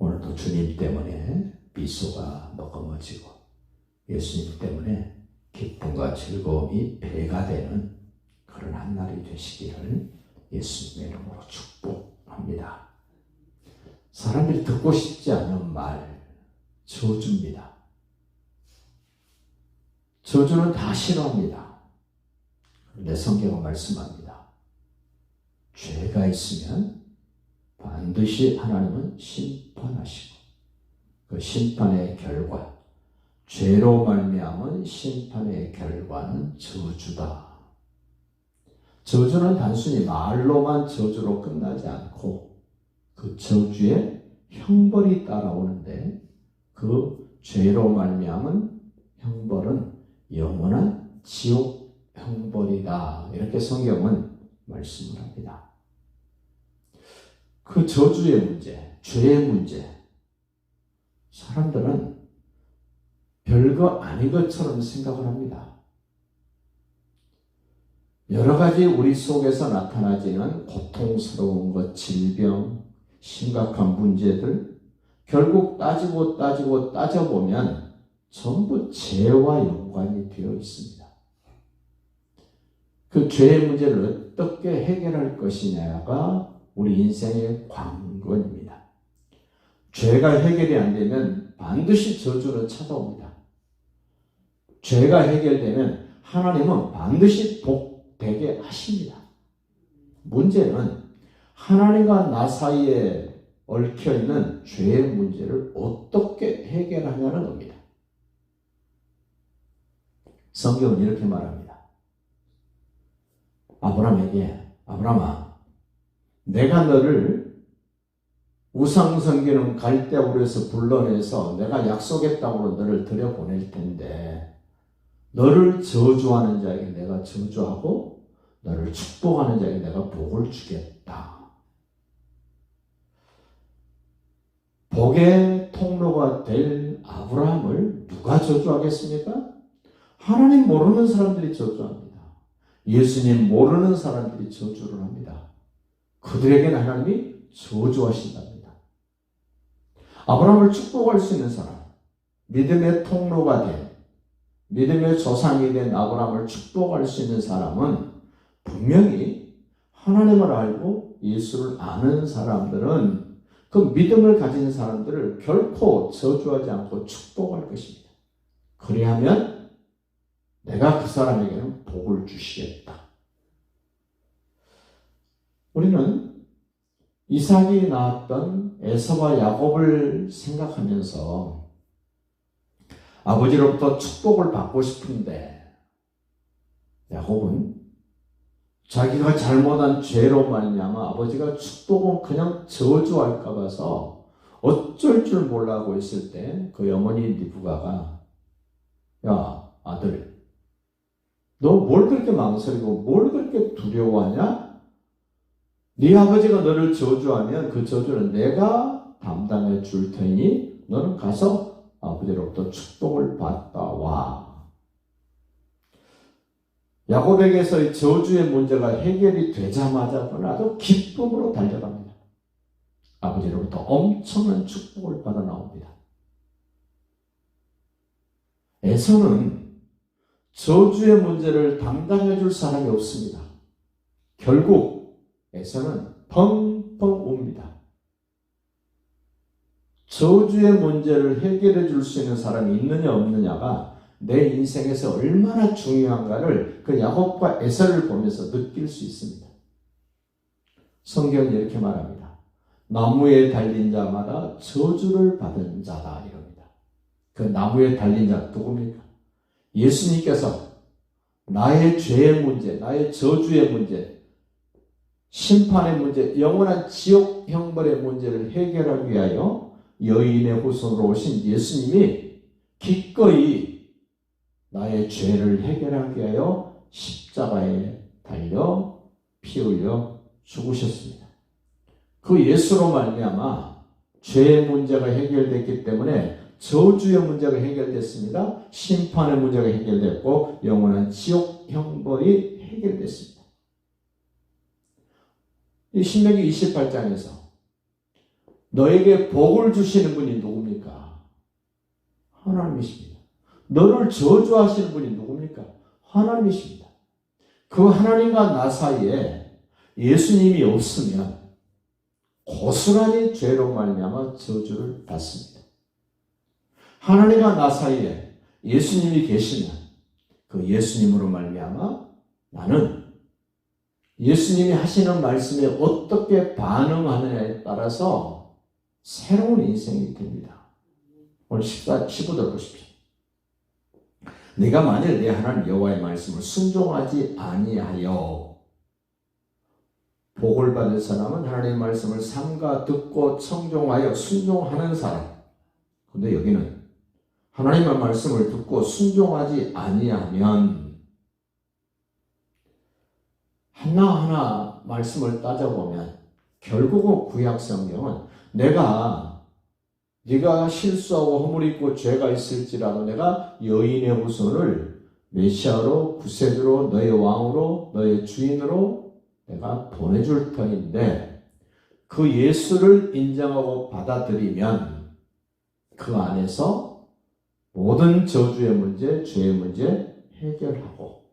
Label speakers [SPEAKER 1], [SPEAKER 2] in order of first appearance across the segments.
[SPEAKER 1] 오늘도 주님 때문에 미소가 머금어지고 예수님 때문에 기쁨과 즐거움이 배가 되는 그런 한 날이 되시기를 예수님의 이름으로 축복합니다. 사람들이 듣고 싶지 않은 말, 저주입니다. 저주는 다 싫어합니다. 그런데 성경은 말씀합니다. 죄가 있으면 반드시 하나님은 심판하시고 그 심판의 결과, 죄로 말미암은 심판의 결과는 저주다. 저주는 단순히 말로만 저주로 끝나지 않고 그 저주에 형벌이 따라오는데 그 죄로 말미암은 형벌은 영원한 지옥 형벌이다. 이렇게 성경은 말씀을 합니다. 그 저주의 문제, 죄의 문제, 사람들은 별거 아닌 것처럼 생각을 합니다. 여러 가지 우리 속에서 나타나지는 고통스러운 것, 질병, 심각한 문제들, 결국 따져보면 전부 죄와 연관이 되어 있습니다. 그 죄의 문제를 어떻게 해결할 것이냐가 우리 인생의 관건입니다. 죄가 해결이 안 되면 반드시 저주는 찾아옵니다. 죄가 해결되면 하나님은 반드시 복되게 하십니다. 문제는 하나님과 나 사이에 얽혀있는 죄의 문제를 어떻게 해결하냐는 겁니다. 성경은 이렇게 말합니다. 아브라함에게, 아브라함아, 내가 너를 우상 섬기는 갈대우르에서 불러내서 내가 약속의 땅으로 너를 들여보낼 텐데 너를 저주하는 자에게 내가 저주하고 너를 축복하는 자에게 내가 복을 주겠다. 복의 통로가 될 아브라함을 누가 저주하겠습니까? 하나님 모르는 사람들이 저주합니다. 예수님 모르는 사람들이 저주를 합니다. 그들에게는 하나님이 저주하신답니다. 아브라함을 축복할 수 있는 사람, 믿음의 통로가 된, 믿음의 조상이 된 아브라함을 축복할 수 있는 사람은 분명히 하나님을 알고 예수를 아는 사람들은 그 믿음을 가진 사람들을 결코 저주하지 않고 축복할 것입니다. 그리하면 내가 그 사람에게는 복을 주시겠다. 우리는 이삭이 낳았던 에서와 야곱을 생각하면서 아버지로부터 축복을 받고 싶은데 야곱은 자기가 잘못한 죄로 말미암아 아버지가 축복은 그냥 저주할까 봐서 어쩔 줄 몰라하고 있을 때 그 어머니 리브가가 야 아들 너 뭘 그렇게 망설이고 뭘 그렇게 두려워하냐? 네 아버지가 너를 저주하면 그 저주는 내가 담당해 줄 테니 너는 가서 아버지로부터 축복을 받다 와. 야곱에게서의 저주의 문제가 해결이 되자마자 그는 아주 기쁨으로 달려갑니다. 아버지로부터 엄청난 축복을 받아 나옵니다. 에서는 저주의 문제를 담당해 줄 사람이 없습니다. 결국 에서는 펑펑 웁니다. 저주의 문제를 해결해 줄 수 있는 사람이 있느냐 없느냐가 내 인생에서 얼마나 중요한가를 그 야곱과 에서를 보면서 느낄 수 있습니다. 성경은 이렇게 말합니다. 나무에 달린 자마다 저주를 받은 자다 이럽니다. 그 나무에 달린 자 누굽니까? 예수님께서 나의 죄의 문제, 나의 저주의 문제, 심판의 문제, 영원한 지옥 형벌의 문제를 해결하기 위하여 여인의 후손으로 오신 예수님이 기꺼이 나의 죄를 해결하기 위하여 십자가에 달려 피 흘려 죽으셨습니다. 그 예수로 말미암아 죄의 문제가 해결됐기 때문에 저주의 문제가 해결됐습니다. 심판의 문제가 해결됐고 영원한 지옥 형벌이 해결됐습니다. 이 신명기 28장에서 너에게 복을 주시는 분이 누굽니까? 하나님이십니다. 너를 저주하시는 분이 누굽니까? 하나님이십니다. 그 하나님과 나 사이에 예수님이 없으면 고스란히 죄로 말미암아 저주를 받습니다. 하나님과 나 사이에 예수님이 계시면 그 예수님으로 말미암아 나는 예수님이 하시는 말씀에 어떻게 반응하느냐에 따라서 새로운 인생이 됩니다. 오늘 15절 보십시오. 내가 만일 내 하나님 여호와의 말씀을 순종하지 아니하여 복을 받을 사람은 하나님의 말씀을 삼가 듣고 청종하여 순종하는 사람. 근데 여기는 하나님의 말씀을 듣고 순종하지 아니하면 하나하나 말씀을 따져보면 결국은 구약 성경은 네가 실수하고 허물 있고 죄가 있을지라도 내가 여인의 후손을 메시아로 구세주로 너의 왕으로 너의 주인으로 내가 보내줄 터인데 그 예수를 인정하고 받아들이면 그 안에서 모든 저주의 문제, 죄의 문제 해결하고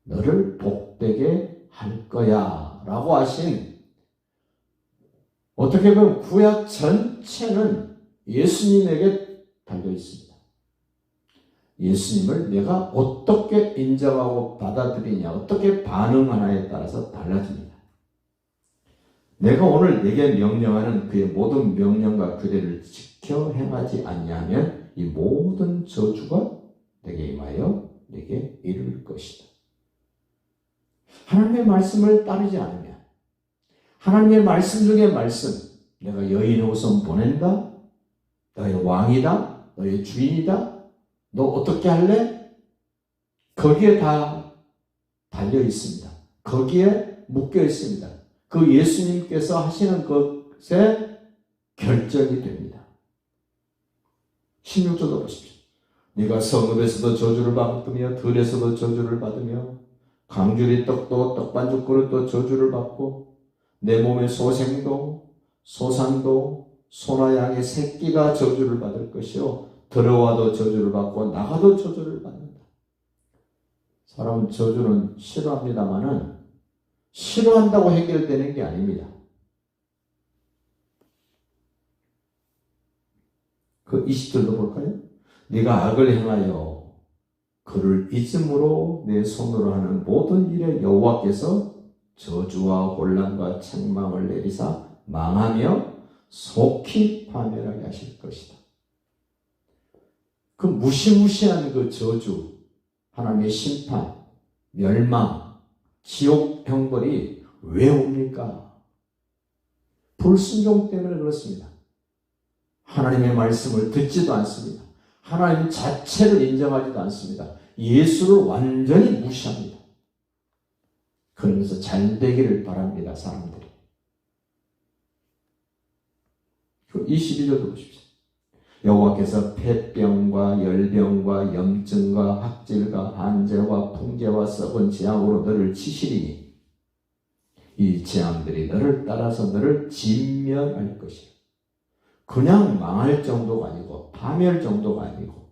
[SPEAKER 1] 너를 복되게 할 거야 라고 하신, 어떻게 보면 구약 전체는 예수님에게 달려 있습니다. 예수님을 내가 어떻게 인정하고 받아들이냐, 어떻게 반응하냐에 따라서 달라집니다. 내가 오늘 내게 명령하는 그의 모든 명령과 규례를 지켜 행하지 아니하면 이 모든 저주가 내게 임하여 내게 이룰 것이다. 하나님의 말씀을 따르지 않으면, 하나님의 말씀 중에 말씀, 내가 여인의 후손 보낸다, 너의 왕이다, 너의 주인이다, 너 어떻게 할래? 거기에 다 달려 있습니다. 거기에 묶여 있습니다. 그 예수님께서 하시는 것에 결정이 됩니다. 16절도 보십시오. 네가 성읍에서도 저주를 받으며 들에서도 저주를 받으며 강주리 떡도 떡반죽 그릇도 저주를 받고 내 몸의 소생도 소산도 소나 양의 새끼가 저주를 받을 것이요 들어와도 저주를 받고 나가도 저주를 받는다. 사람은 저주는 싫어합니다마는 싫어한다고 해결되는 게 아닙니다. 그 20절도 볼까요? 네가 악을 행하여 그를 잊음으로 내 손으로 하는 모든 일에 여호와께서 저주와 혼란과 책망을 내리사 망하며 속히 파멸하게 하실 것이다. 그 무시무시한 그 저주, 하나님의 심판, 멸망, 지옥 형벌이 왜 옵니까? 불순종 때문에 그렇습니다. 하나님의 말씀을 듣지도 않습니다. 하나님 자체를 인정하지도 않습니다. 예수를 완전히 무시합니다. 그러면서 잘 되기를 바랍니다, 사람들이. 22절도 보십시오. 여호와께서 폐병과 열병과 염증과 학질과 한재와 풍재와 썩은 재앙으로 너를 치시리니 이 재앙들이 너를 따라서 너를 진멸할 것이라. 그냥 망할 정도가 아니고 파멸 정도가 아니고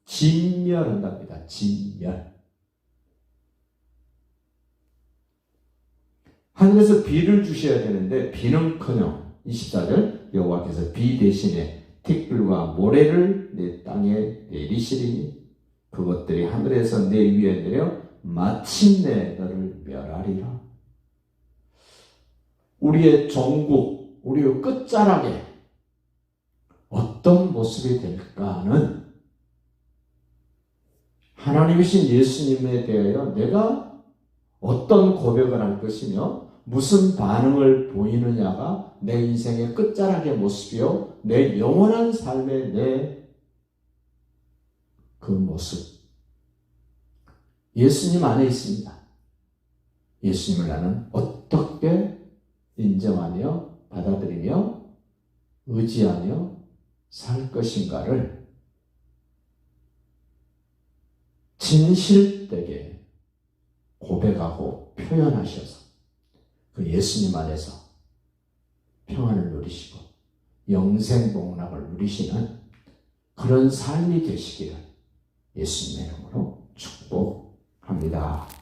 [SPEAKER 1] 진멸한답니다. 진멸. 하늘에서 비를 주셔야 되는데 비는커녕 24절 여호와께서 비 대신에 틱불과 모래를 내 땅에 내리시리니 그것들이 하늘에서 내 위에 내려 마침내 너를 멸하리라. 우리의 종국, 우리의 끝자락에 어떤 모습이 될까는 하나님이신 예수님에 대하여 내가 어떤 고백을 할 것이며 무슨 반응을 보이느냐가 내 인생의 끝자락의 모습이요 내 영원한 삶의 내 그 모습, 예수님 안에 있습니다. 예수님을 나는 어떻게 인정하며 받아들이며 의지하며 살 것인가를 진실되게 고백하고 표현하셔서 그 예수님 안에서 평안을 누리시고 영생복락을 누리시는 그런 삶이 되시기를 예수님의 이름으로 축복합니다.